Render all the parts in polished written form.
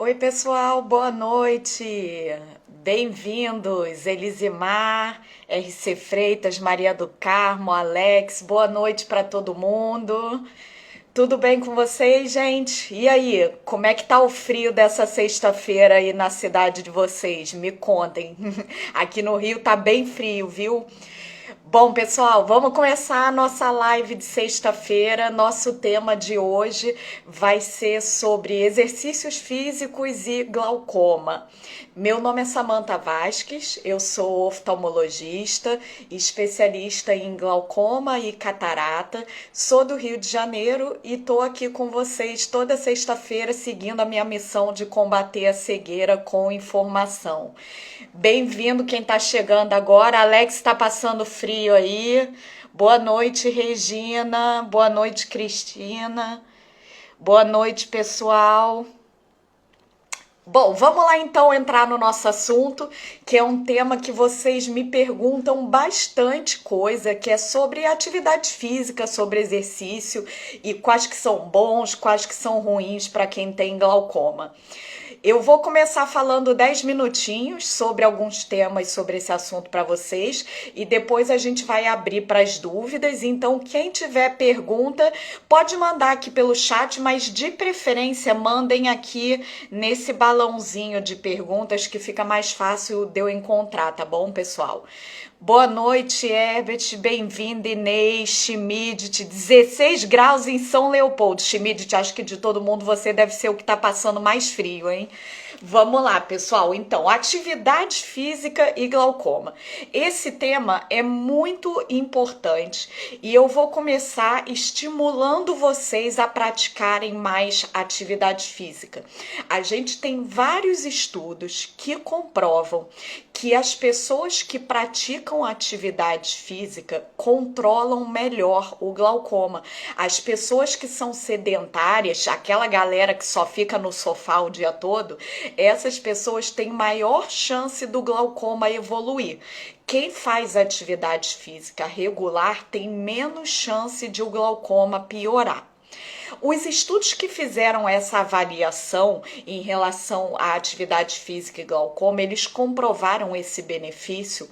Oi, pessoal, boa noite. Bem-vindos, Elisimar, RC Freitas, Maria do Carmo, Alex. Boa noite para todo mundo. Tudo bem com vocês, gente? E aí, como é que tá o frio dessa sexta-feira aí na cidade de vocês? Me contem. Aqui no Rio tá bem frio, viu? Bom, pessoal, vamos começar a nossa live de sexta-feira. Nosso tema de hoje vai ser sobre exercícios físicos e glaucoma. Meu nome é Samantha Vasques, eu sou oftalmologista, especialista em glaucoma e catarata. Sou do Rio de Janeiro e estou aqui com vocês toda sexta-feira seguindo a minha missão de combater a cegueira com informação. Bem-vindo quem está chegando agora. Alex está passando frio aí. Boa noite, Regina. Boa noite, Cristina. Boa noite, pessoal. Bom, vamos lá então entrar no nosso assunto, que é um tema que vocês me perguntam bastante coisa, que é sobre atividade física, sobre exercício e quais que são bons, quais que são ruins para quem tem glaucoma. Eu vou começar falando 10 minutinhos sobre alguns temas sobre esse assunto para vocês e depois a gente vai abrir para as dúvidas. Então, quem tiver pergunta, pode mandar aqui pelo chat, mas de preferência mandem aqui nesse balãozinho de perguntas que fica mais fácil de eu encontrar, tá bom, pessoal? Boa noite, Herbert, bem-vindo, Inês, Schmidt, 16 graus em São Leopoldo. Schmidt, acho que de todo mundo você deve ser o que está passando mais frio, hein? Vamos lá, pessoal. Então, atividade física e glaucoma. Esse tema é muito importante e eu vou começar estimulando vocês a praticarem mais atividade física. A gente tem vários estudos que comprovam que as pessoas que praticam atividade física controlam melhor o glaucoma. As pessoas que são sedentárias, aquela galera que só fica no sofá o dia todo, essas pessoas têm maior chance do glaucoma evoluir. Quem faz atividade física regular tem menos chance de o glaucoma piorar. Os estudos que fizeram essa avaliação em relação à atividade física e glaucoma, eles comprovaram esse benefício,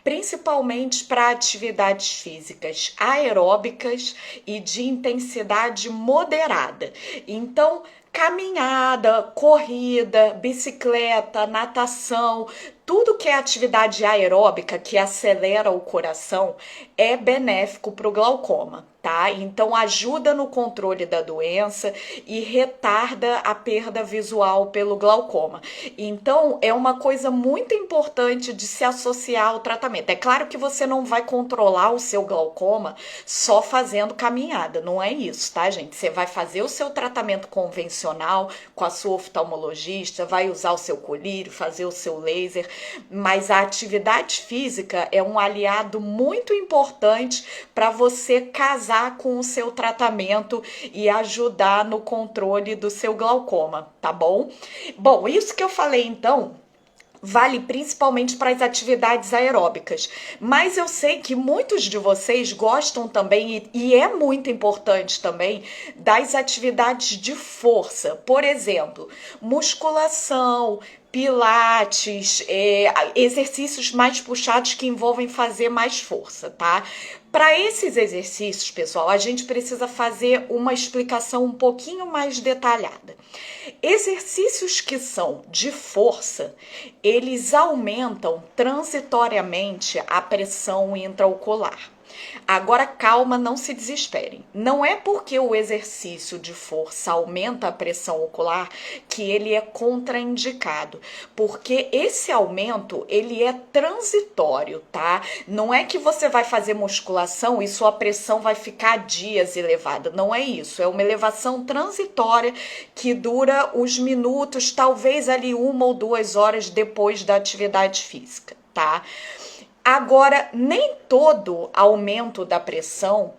principalmente para atividades físicas aeróbicas e de intensidade moderada. Então, caminhada, corrida, bicicleta, natação, tudo que é atividade aeróbica que acelera o coração é benéfico para o glaucoma, tá? Então ajuda no controle da doença e retarda a perda visual pelo glaucoma. Então é uma coisa muito importante de se associar ao tratamento. É claro que você não vai controlar o seu glaucoma só fazendo caminhada, não é isso, tá, gente? Você vai fazer o seu tratamento convencional com a sua oftalmologista, vai usar o seu colírio, fazer o seu laser, mas a atividade física é um aliado muito importante para você casar com o seu tratamento e ajudar no controle do seu glaucoma, tá bom? Bom, isso que eu falei então vale principalmente para as atividades aeróbicas, mas eu sei que muitos de vocês gostam também, e é muito importante também, das atividades de força. Por exemplo, musculação, pilates, exercícios mais puxados que envolvem fazer mais força, tá? Para esses exercícios, pessoal, a gente precisa fazer uma explicação um pouquinho mais detalhada. Exercícios que são de força, eles aumentam transitoriamente a pressão intraocular. Agora, calma, não se desesperem. Não é porque o exercício de força aumenta a pressão ocular que ele é contraindicado, porque esse aumento, ele é transitório, tá? Não é que você vai fazer musculação e sua pressão vai ficar dias elevada, não é isso. É uma elevação transitória que dura os minutos, talvez ali 1 ou 2 horas depois da atividade física, tá? Agora, nem todo aumento da pressão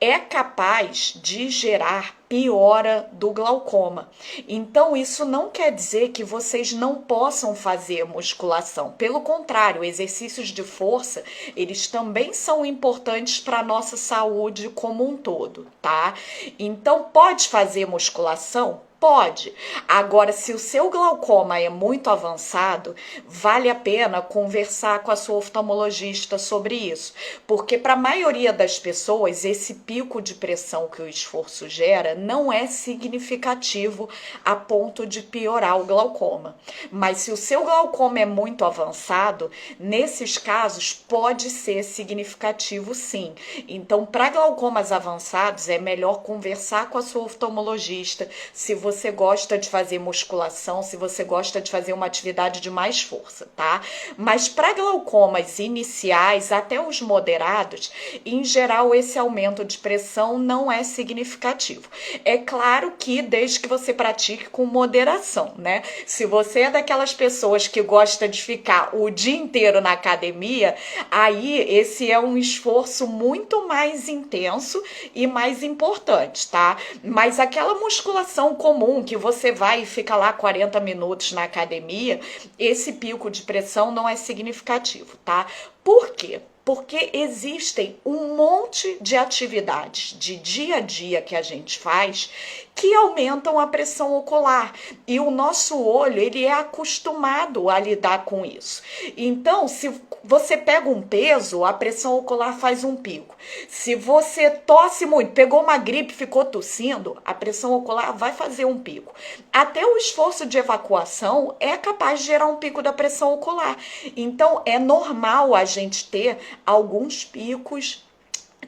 é capaz de gerar piora do glaucoma. Então, isso não quer dizer que vocês não possam fazer musculação. Pelo contrário, exercícios de força, eles também são importantes para a nossa saúde como um todo, tá? Então, pode fazer musculação? Pode. Agora, se o seu glaucoma é muito avançado, vale a pena conversar com a sua oftalmologista sobre isso, porque para a maioria das pessoas, esse pico de pressão que o esforço gera não é significativo a ponto de piorar o glaucoma. Mas se o seu glaucoma é muito avançado, nesses casos pode ser significativo sim. Então, para glaucomas avançados, é melhor conversar com a sua oftalmologista se você gosta de fazer musculação, se você gosta de fazer uma atividade de mais força, tá? Mas para glaucomas iniciais, até os moderados, em geral esse aumento de pressão não é significativo. É claro que desde que você pratique com moderação, né? Se você é daquelas pessoas que gosta de ficar o dia inteiro na academia, aí esse é um esforço muito mais intenso e mais importante, tá? Mas aquela musculação comum que você vai e fica lá 40 minutos na academia, esse pico de pressão não é significativo, tá? Por quê? Porque existem um monte de atividades de dia a dia que a gente faz que aumentam a pressão ocular. E o nosso olho, ele é acostumado a lidar com isso. Então, se você pega um peso, a pressão ocular faz um pico. Se você tosse muito, pegou uma gripe, ficou tossindo, a pressão ocular vai fazer um pico. Até o esforço de evacuação é capaz de gerar um pico da pressão ocular. Então, é normal a gente ter alguns picos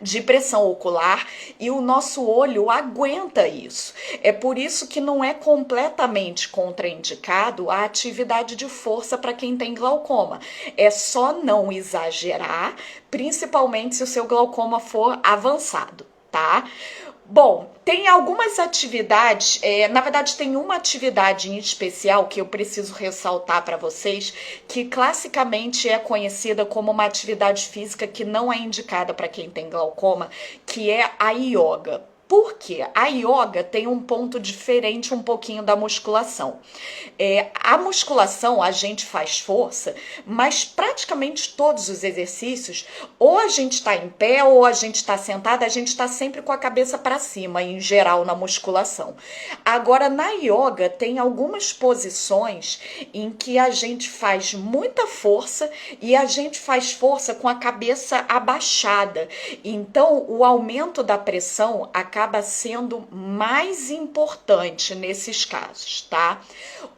de pressão ocular e o nosso olho aguenta isso. É por isso que não é completamente contraindicado a atividade de força para quem tem glaucoma. É só não exagerar, principalmente se o seu glaucoma for avançado, tá? Bom, tem algumas atividades, na verdade tem uma atividade em especial que eu preciso ressaltar para vocês, que classicamente é conhecida como uma atividade física que não é indicada para quem tem glaucoma, que é a yoga. Por quê? A yoga tem um ponto diferente um pouquinho da musculação. A musculação a gente faz força, mas praticamente todos os exercícios, ou a gente está em pé ou a gente está sentada, a gente está sempre com a cabeça para cima, em geral na musculação. Agora, na yoga tem algumas posições em que a gente faz muita força e a gente faz força com a cabeça abaixada. Então, o aumento da pressão acaba sendo mais importante nesses casos, tá?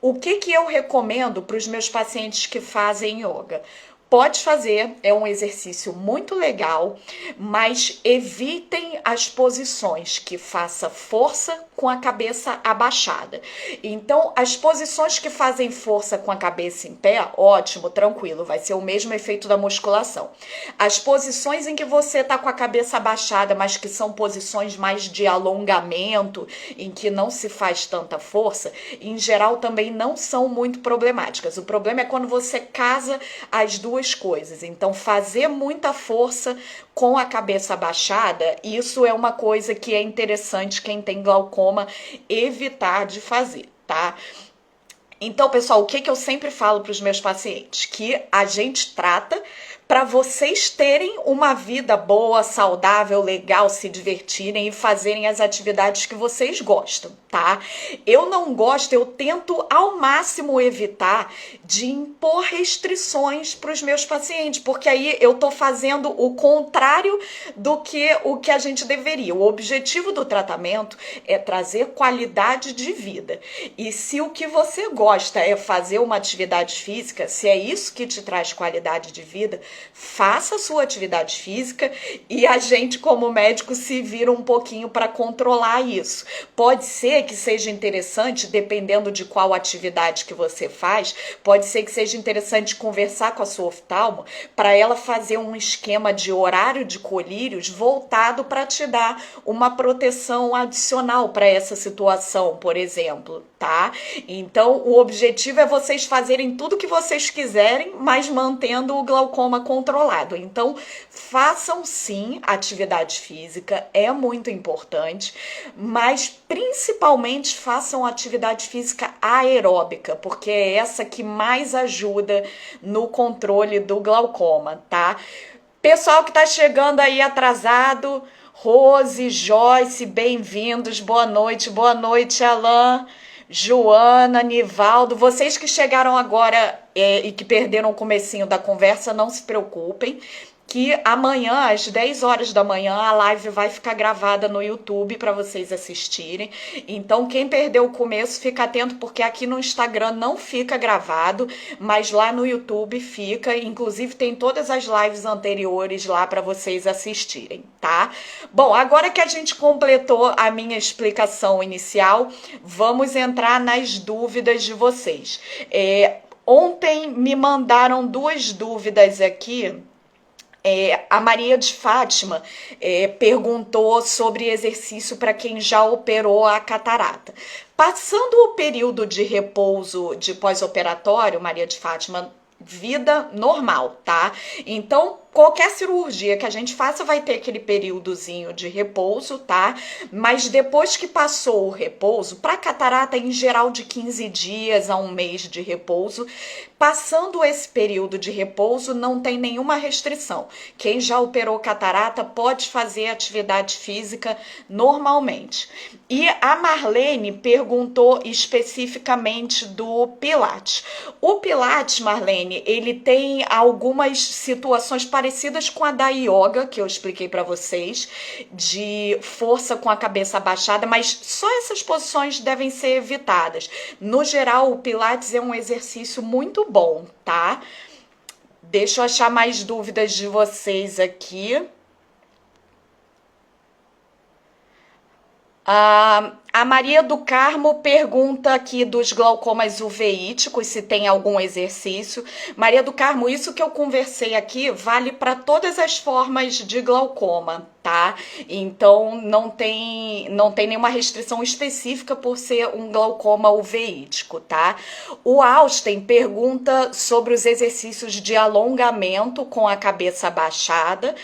O que eu recomendo para os meus pacientes que fazem yoga? Pode fazer, é um exercício muito legal, mas evitem as posições que faça força com a cabeça abaixada. Então, as posições que fazem força com a cabeça em pé, ótimo, tranquilo, vai ser o mesmo efeito da musculação. As posições em que você tá com a cabeça abaixada, mas que são posições mais de alongamento, em que não se faz tanta força, em geral também não são muito problemáticas. O problema é quando você casa as duas coisas. Então, fazer muita força com a cabeça abaixada, isso é uma coisa que é interessante quem tem glaucoma evitar de fazer, tá? Então, pessoal, o que eu sempre falo para os meus pacientes? Que a gente trata para vocês terem uma vida boa, saudável, legal, se divertirem e fazerem as atividades que vocês gostam, tá? Eu não gosto, eu tento ao máximo evitar de impor restrições para os meus pacientes, porque aí eu tô fazendo o contrário do que o que a gente deveria. O objetivo do tratamento é trazer qualidade de vida. E se o que você gosta é fazer uma atividade física, se é isso que te traz qualidade de vida, faça a sua atividade física e a gente, como médico, se vira um pouquinho para controlar isso. Pode ser que seja interessante, dependendo de qual atividade que você faz, pode ser que seja interessante conversar com a sua oftalmo para ela fazer um esquema de horário de colírios voltado para te dar uma proteção adicional para essa situação, por exemplo, tá? Então, o objetivo é vocês fazerem tudo que vocês quiserem, mas mantendo o glaucoma controlado. Então, façam sim atividade física, é muito importante, mas principalmente façam atividade física aeróbica, porque é essa que mais ajuda no controle do glaucoma, tá? Pessoal que tá chegando aí atrasado, Rose, Joyce, bem-vindos, boa noite, Alan. Joana, Nivaldo, vocês que chegaram agora e que perderam o comecinho da conversa, não se preocupem, que amanhã, às 10 horas da manhã, a live vai ficar gravada no YouTube para vocês assistirem. Então, quem perdeu o começo, fica atento, porque aqui no Instagram não fica gravado, mas lá no YouTube fica. Inclusive, tem todas as lives anteriores lá para vocês assistirem, tá? Bom, agora que a gente completou a minha explicação inicial, vamos entrar nas dúvidas de vocês. Ontem me mandaram duas dúvidas aqui. A Maria de Fátima perguntou sobre exercício para quem já operou a catarata. Passando o período de repouso de pós-operatório, Maria de Fátima, vida normal, tá? Então, qualquer cirurgia que a gente faça vai ter aquele períodozinho de repouso, tá? Mas depois que passou o repouso, para catarata em geral de 15 dias a um mês de repouso, passando esse período de repouso não tem nenhuma restrição. Quem já operou catarata pode fazer atividade física normalmente. E a Marlene perguntou especificamente do Pilates. O Pilates, Marlene, ele tem algumas situações parecidas com a da yoga, que eu expliquei para vocês, de força com a cabeça abaixada, mas só essas posições devem ser evitadas. No geral, o Pilates é um exercício muito bom, tá? Deixa eu achar mais dúvidas de vocês aqui. A Maria do Carmo pergunta aqui dos glaucomas uveíticos, se tem algum exercício. Maria do Carmo, isso que eu conversei aqui vale para todas as formas de glaucoma, tá? Então não tem nenhuma restrição específica por ser um glaucoma uveítico, tá? O Austin pergunta sobre os exercícios de alongamento com a cabeça abaixada.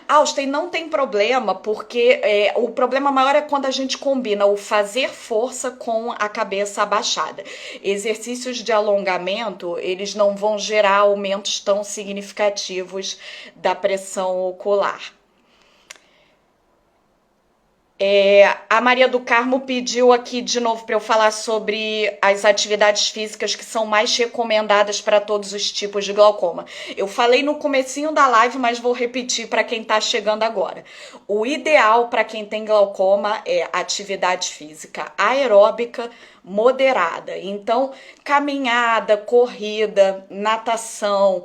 Austin, não tem problema, porque o problema maior é quando a gente combina o fazer força com a cabeça abaixada. Exercícios de alongamento, eles não vão gerar aumentos tão significativos da pressão ocular. A Maria do Carmo pediu aqui de novo para eu falar sobre as atividades físicas que são mais recomendadas para todos os tipos de glaucoma. Eu falei no comecinho da live, mas vou repetir para quem está chegando agora. O ideal para quem tem glaucoma é atividade física aeróbica moderada. Então, caminhada, corrida, natação,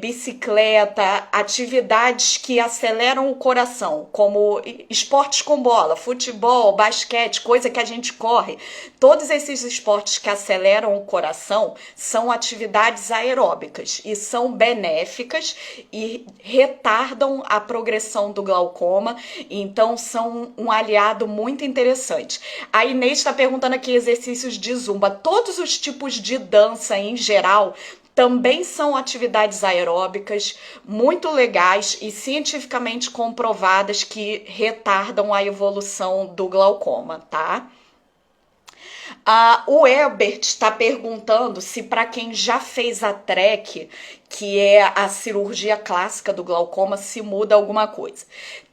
bicicleta, atividades que aceleram o coração, como esportes com bola, futebol, basquete, coisa que a gente corre. Todos esses esportes que aceleram o coração são atividades aeróbicas e são benéficas e retardam a progressão do glaucoma, então são um aliado muito interessante. A Inês está perguntando aqui exercícios de zumba. Todos os tipos de dança em geral também são atividades aeróbicas muito legais e cientificamente comprovadas que retardam a evolução do glaucoma, tá? O Elbert está perguntando se para quem já fez a TREC, que é a cirurgia clássica do glaucoma, se muda alguma coisa.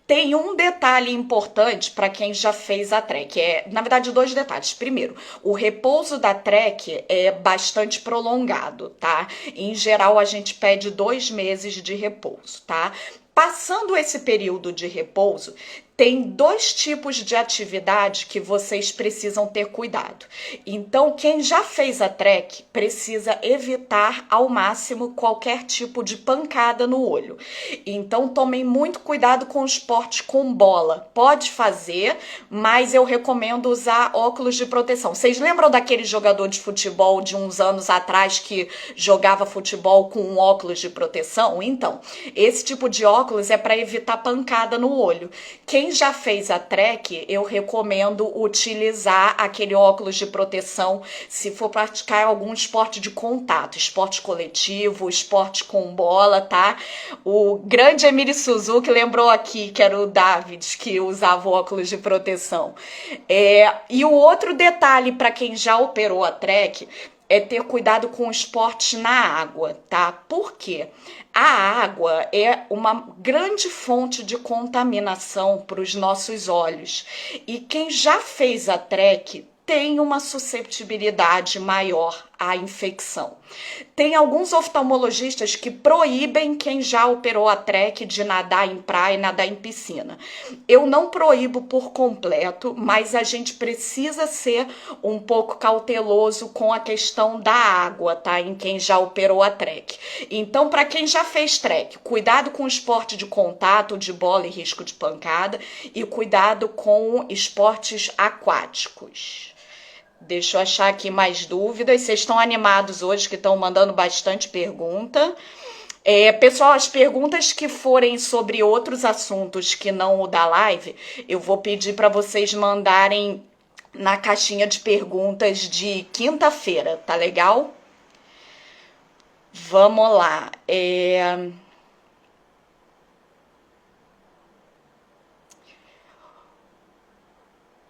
Tem um detalhe importante para quem já fez a TREC, na verdade, dois detalhes. Primeiro, o repouso da TREC é bastante prolongado, tá? Em geral, a gente pede 2 meses de repouso, tá? Passando esse período de repouso, tem 2 tipos de atividade que vocês precisam ter cuidado. Então, quem já fez a TREC precisa evitar ao máximo qualquer tipo de pancada no olho. Então, tomem muito cuidado com o esporte com bola. Pode fazer, mas eu recomendo usar óculos de proteção. Vocês lembram daquele jogador de futebol de uns anos atrás que jogava futebol com um óculos de proteção? Então, esse tipo de óculos é para evitar pancada no olho. Quem já fez a TREC, eu recomendo utilizar aquele óculos de proteção se for praticar algum esporte de contato, esporte coletivo, esporte com bola, tá? O grande Emílio Suzuki lembrou aqui que era o David que usava o óculos de proteção. E o outro detalhe para quem já operou a TREC é ter cuidado com o esporte na água, tá? Por quê? A água é uma grande fonte de contaminação para os nossos olhos. E quem já fez a TREC tem uma susceptibilidade maior à infecção. Tem alguns oftalmologistas que proíbem quem já operou a TREC de nadar em praia e nadar em piscina. Eu não proíbo por completo, mas a gente precisa ser um pouco cauteloso com a questão da água, tá? Em quem já operou a TREC. Então, para quem já fez TREC, cuidado com o esporte de contato, de bola e risco de pancada, e cuidado com esportes aquáticos. Deixa eu achar aqui mais dúvidas. Vocês estão animados hoje, que estão mandando bastante pergunta. Pessoal, as perguntas que forem sobre outros assuntos que não o da live, eu vou pedir para vocês mandarem na caixinha de perguntas de quinta-feira, tá legal? Vamos lá.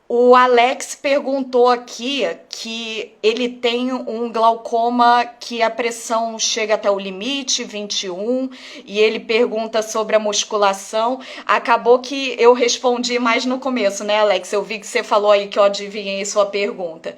O Alex perguntou aqui que ele tem um glaucoma que a pressão chega até o limite, 21, e ele pergunta sobre a musculação. Acabou que eu respondi mais no começo, né, Alex? Eu vi que você falou aí que eu adivinhei sua pergunta.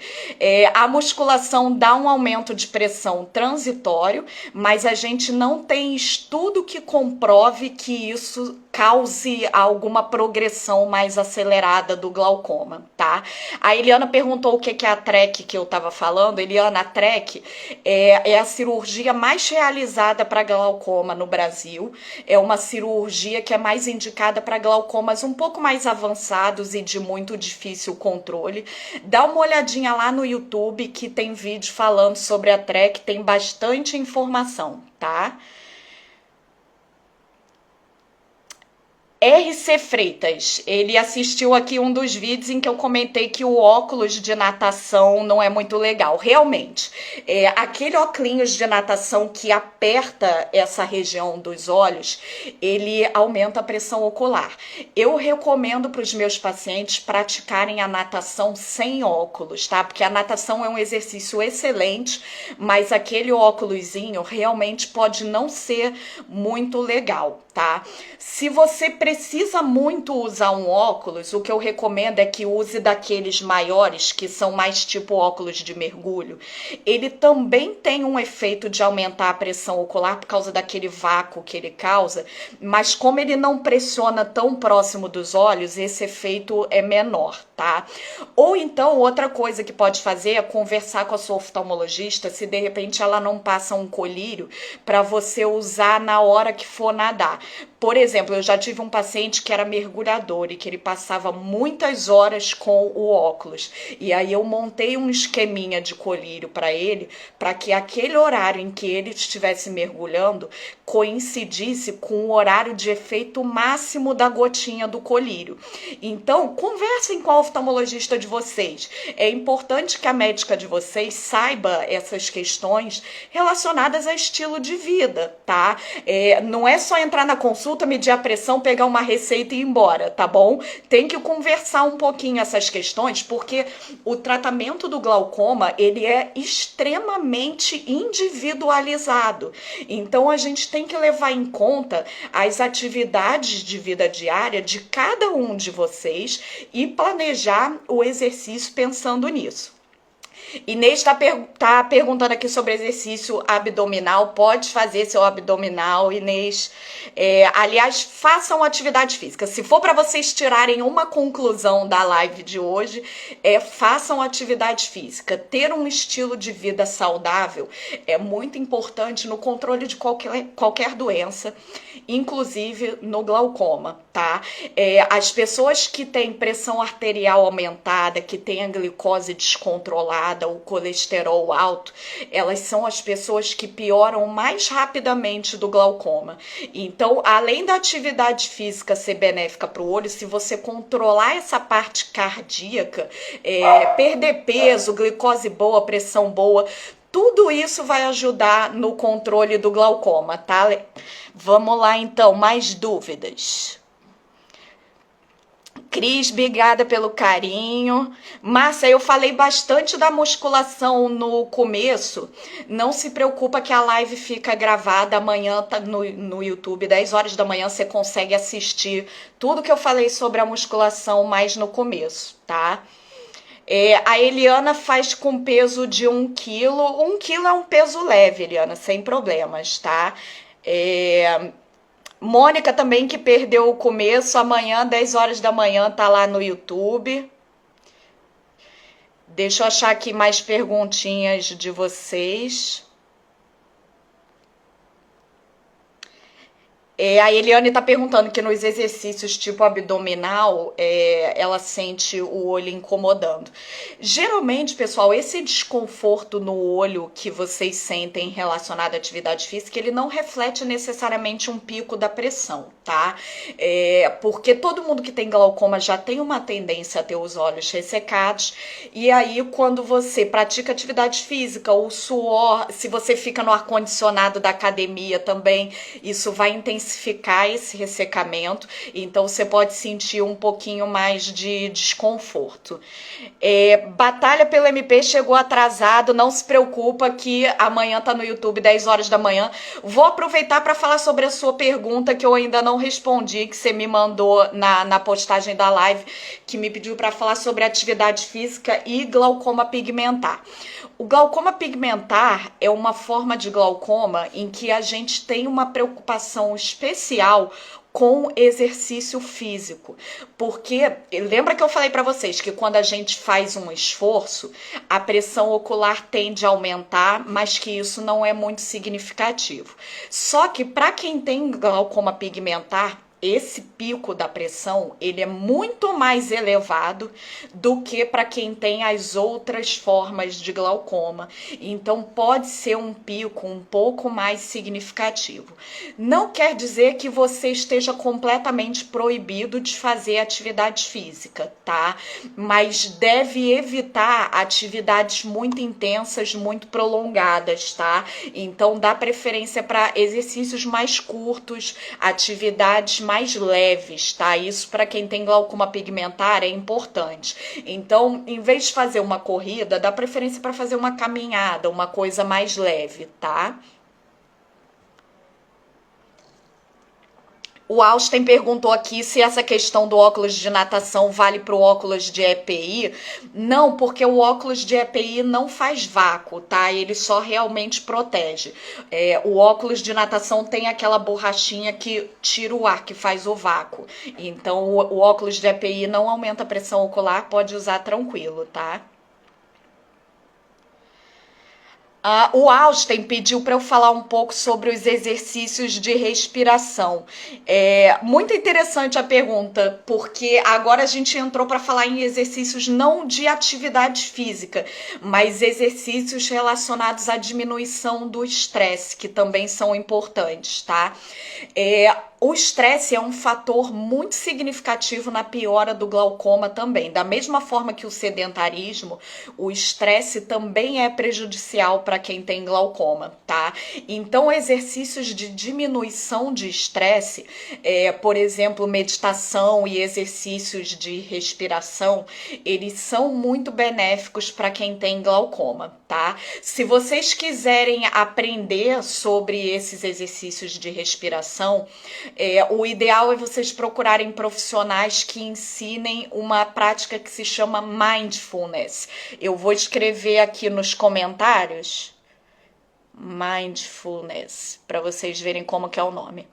A musculação dá um aumento de pressão transitório, mas a gente não tem estudo que comprove que isso cause alguma progressão mais acelerada do glaucoma, tá? A Eliana perguntou o que é a TREC que eu tava falando. Eliana, a TREC é a cirurgia mais realizada para glaucoma no Brasil. É uma cirurgia que é mais indicada para glaucomas um pouco mais avançados e de muito difícil controle. Dá uma olhadinha lá no YouTube que tem vídeo falando sobre a TREC, tem bastante informação, tá? RC Freitas, ele assistiu aqui um dos vídeos em que eu comentei que o óculos de natação não é muito legal. Realmente, aquele óculos de natação que aperta essa região dos olhos, ele aumenta a pressão ocular. Eu recomendo para os meus pacientes praticarem a natação sem óculos, tá? Porque a natação é um exercício excelente, mas aquele óculosinho realmente pode não ser muito legal, tá? Se você precisa muito usar um óculos, o que eu recomendo é que use daqueles maiores, que são mais tipo óculos de mergulho. Ele também tem um efeito de aumentar a pressão ocular por causa daquele vácuo que ele causa, mas como ele não pressiona tão próximo dos olhos, esse efeito é menor, tá? Ou então, outra coisa que pode fazer é conversar com a sua oftalmologista se de repente ela não passa um colírio para você usar na hora que for nadar. Por exemplo, eu já tive um paciente que era mergulhador e que ele passava muitas horas com o óculos. E aí eu montei um esqueminha de colírio para ele, para que aquele horário em que ele estivesse mergulhando coincidisse com o horário de efeito máximo da gotinha do colírio. Então, conversem com a oftalmologista de vocês. É importante que a médica de vocês saiba essas questões relacionadas a estilo de vida, tá? Não é só entrar na consulta, medir a pressão, pegar uma receita e ir embora, tá bom? Tem que conversar um pouquinho essas questões, porque o tratamento do glaucoma, ele é extremamente individualizado. Então, a gente tem que levar em conta as atividades de vida diária de cada um de vocês e planejar o exercício pensando nisso. Inês tá perguntando aqui sobre exercício abdominal. Pode fazer seu abdominal, Inês. Aliás, façam atividade física. Se for para vocês tirarem uma conclusão da live de hoje, façam atividade física. Ter um estilo de vida saudável é muito importante no controle de qualquer doença, inclusive no glaucoma, tá? As pessoas que têm pressão arterial aumentada, que têm a glicose descontrolada, o colesterol alto, elas são as pessoas que pioram mais rapidamente do glaucoma. Então, além da atividade física ser benéfica para o olho, se você controlar essa parte cardíaca, perder peso, glicose boa, pressão boa, tudo isso vai ajudar no controle do glaucoma, tá? Vamos lá, então, mais dúvidas. Cris, obrigada pelo carinho. Márcia, eu falei bastante da musculação no começo. Não se preocupa que a live fica gravada. Amanhã tá no YouTube, 10 horas da manhã, você consegue assistir tudo que eu falei sobre a musculação mais no começo, tá? A Eliana faz com peso de 1 quilo. 1 quilo é um peso leve, Eliana, sem problemas, tá? É, Mônica também, que perdeu o começo, amanhã, 10 horas da manhã, tá lá no YouTube. Deixa eu achar aqui mais perguntinhas de vocês. A Eliane está perguntando que nos exercícios tipo abdominal, ela sente o olho incomodando. Geralmente, pessoal, esse desconforto no olho que vocês sentem relacionado à atividade física, ele não reflete necessariamente um pico da pressão, tá? Porque todo mundo que tem glaucoma já tem uma tendência a ter os olhos ressecados, e aí quando você pratica atividade física, o suor, se você fica no ar-condicionado da academia também, isso vai intensificar esse ressecamento, então você pode sentir um pouquinho mais de desconforto. Batalha pelo MP chegou atrasado, não se preocupa que amanhã tá no YouTube, 10 horas da manhã. Vou aproveitar para falar sobre a sua pergunta que eu ainda não respondi, que você me mandou na postagem da live, que me pediu para falar sobre atividade física e glaucoma pigmentar. O glaucoma pigmentar é uma forma de glaucoma em que a gente tem uma preocupação especial com exercício físico, porque lembra que eu falei para vocês que quando a gente faz um esforço, a pressão ocular tende a aumentar, mas que isso não é muito significativo. Só que para quem tem glaucoma pigmentar, esse pico da pressão, ele é muito mais elevado do que para quem tem as outras formas de glaucoma. Então pode ser um pico um pouco mais significativo. Não quer dizer que você esteja completamente proibido de fazer atividade física, tá? Mas deve evitar atividades muito intensas, muito prolongadas, tá? Então dá preferência para exercícios mais curtos, atividades mais leves, tá? Isso para quem tem glaucoma pigmentar é importante. Então, em vez de fazer uma corrida, dá preferência para fazer uma caminhada, uma coisa mais leve, tá? O Austin perguntou aqui se essa questão do óculos de natação vale para o óculos de EPI. Não, porque o óculos de EPI não faz vácuo, tá? Ele só realmente protege. O óculos de natação tem aquela borrachinha que tira o ar, que faz o vácuo. Então, o óculos de EPI não aumenta a pressão ocular, pode usar tranquilo, tá? O Austin pediu para eu falar um pouco sobre os exercícios de respiração. Muito interessante a pergunta, porque agora a gente entrou para falar em exercícios não de atividade física, mas exercícios relacionados à diminuição do estresse, que também são importantes, tá? O estresse é um fator muito significativo na piora do glaucoma também. Da mesma forma que o sedentarismo, o estresse também é prejudicial para quem tem glaucoma, tá? Então, exercícios de diminuição de estresse, por exemplo, meditação e exercícios de respiração, eles são muito benéficos para quem tem glaucoma, tá? Se vocês quiserem aprender sobre esses exercícios de respiração, o ideal é vocês procurarem profissionais que ensinem uma prática que se chama mindfulness. Eu vou escrever aqui nos comentários mindfulness para vocês verem como que é o nome.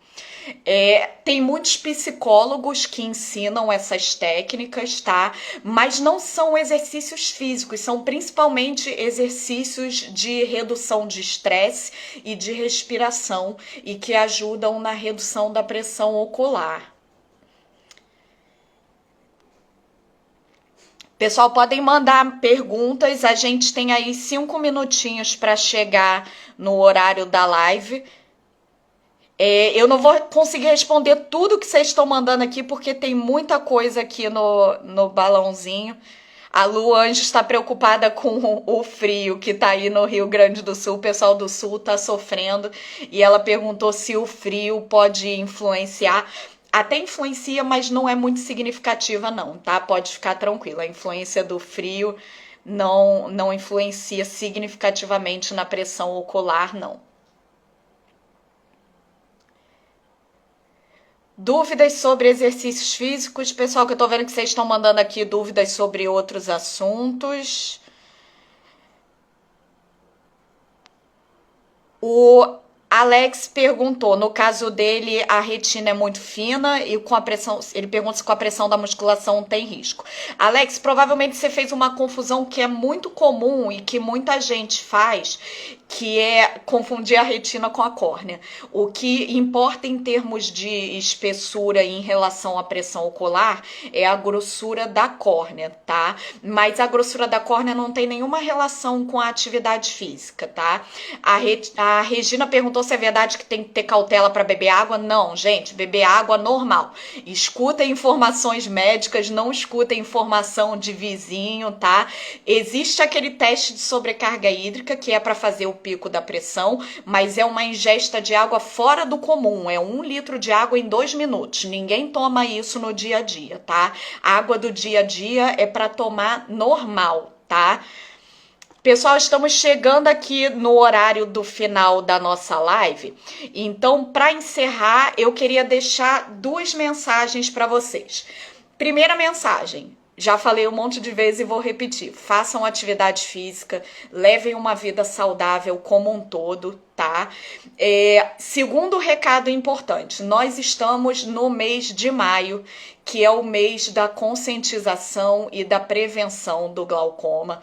Tem muitos psicólogos que ensinam essas técnicas, tá? Mas não são exercícios físicos, são principalmente exercícios de redução de estresse e de respiração e que ajudam na redução da pressão ocular. Pessoal, podem mandar perguntas, a gente tem aí 5 minutinhos para chegar no horário da live. Eu não vou conseguir responder tudo que vocês estão mandando aqui, porque tem muita coisa aqui no balãozinho. A Lu Anjo está preocupada com o frio que está aí no Rio Grande do Sul. O pessoal do Sul está sofrendo. E ela perguntou se o frio pode influenciar. Até influencia, mas não é muito significativa não, tá? Pode ficar tranquila. A influência do frio não influencia significativamente na pressão ocular, não. Dúvidas sobre exercícios físicos? Pessoal, que eu tô vendo que vocês estão mandando aqui dúvidas sobre outros assuntos. O Alex perguntou, no caso dele, a retina é muito fina e com a pressão, ele pergunta se com a pressão da musculação tem risco. Alex, provavelmente você fez uma confusão que é muito comum e que muita gente faz, que é confundir a retina com a córnea. O que importa em termos de espessura em relação à pressão ocular é a grossura da córnea, tá? Mas a grossura da córnea não tem nenhuma relação com a atividade física, tá? A Regina perguntou se é verdade que tem que ter cautela para beber água. Não, gente, beber água normal. Escuta informações médicas, não escuta informação de vizinho, tá? Existe aquele teste de sobrecarga hídrica que é para fazer o pico da pressão, mas é uma ingesta de água fora do comum. É 1 litro de água em 2 minutos. Ninguém toma isso no dia a dia, tá? A água do dia a dia é para tomar normal, tá? Pessoal, estamos chegando aqui no horário do final da nossa live. Então, para encerrar, eu queria deixar 2 mensagens para vocês. Primeira mensagem, já falei um monte de vezes e vou repetir. Façam atividade física, levem uma vida saudável como um todo, tá? Segundo recado importante, nós estamos no mês de maio, que é o mês da conscientização e da prevenção do glaucoma.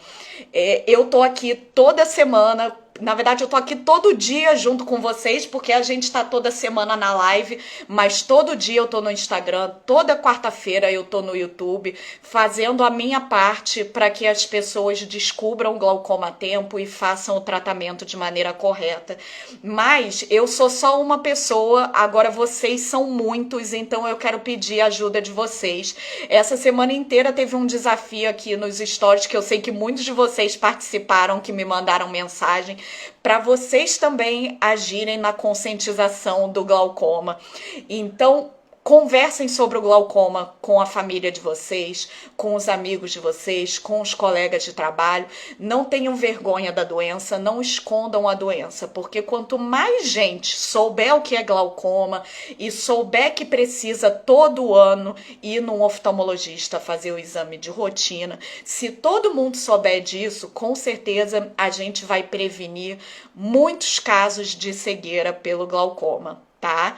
Eu tô aqui toda semana. Na verdade, eu tô aqui todo dia junto com vocês, porque a gente tá toda semana na live, mas todo dia eu tô no Instagram, toda quarta-feira eu tô no YouTube, fazendo a minha parte para que as pessoas descubram o glaucoma a tempo e façam o tratamento de maneira correta. Mas eu sou só uma pessoa, agora vocês são muitos, então eu quero pedir a ajuda de vocês. Essa semana inteira teve um desafio aqui nos stories, que eu sei que muitos de vocês participaram, que me mandaram mensagem, para vocês também agirem na conscientização do glaucoma. Então, conversem sobre o glaucoma com a família de vocês, com os amigos de vocês, com os colegas de trabalho. Não tenham vergonha da doença, não escondam a doença, porque quanto mais gente souber o que é glaucoma e souber que precisa todo ano ir num oftalmologista fazer o exame de rotina, se todo mundo souber disso, com certeza a gente vai prevenir muitos casos de cegueira pelo glaucoma, tá?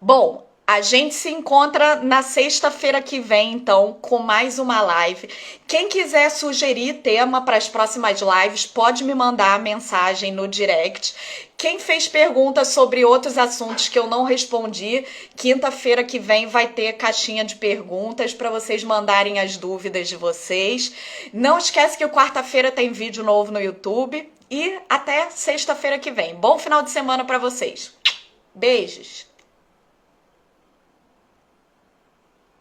Bom, a gente se encontra na sexta-feira que vem, então, com mais uma live. Quem quiser sugerir tema para as próximas lives, pode me mandar a mensagem no direct. Quem fez perguntas sobre outros assuntos que eu não respondi, quinta-feira que vem vai ter caixinha de perguntas para vocês mandarem as dúvidas de vocês. Não esquece que quarta-feira tem vídeo novo no YouTube e até sexta-feira que vem. Bom final de semana para vocês. Beijos!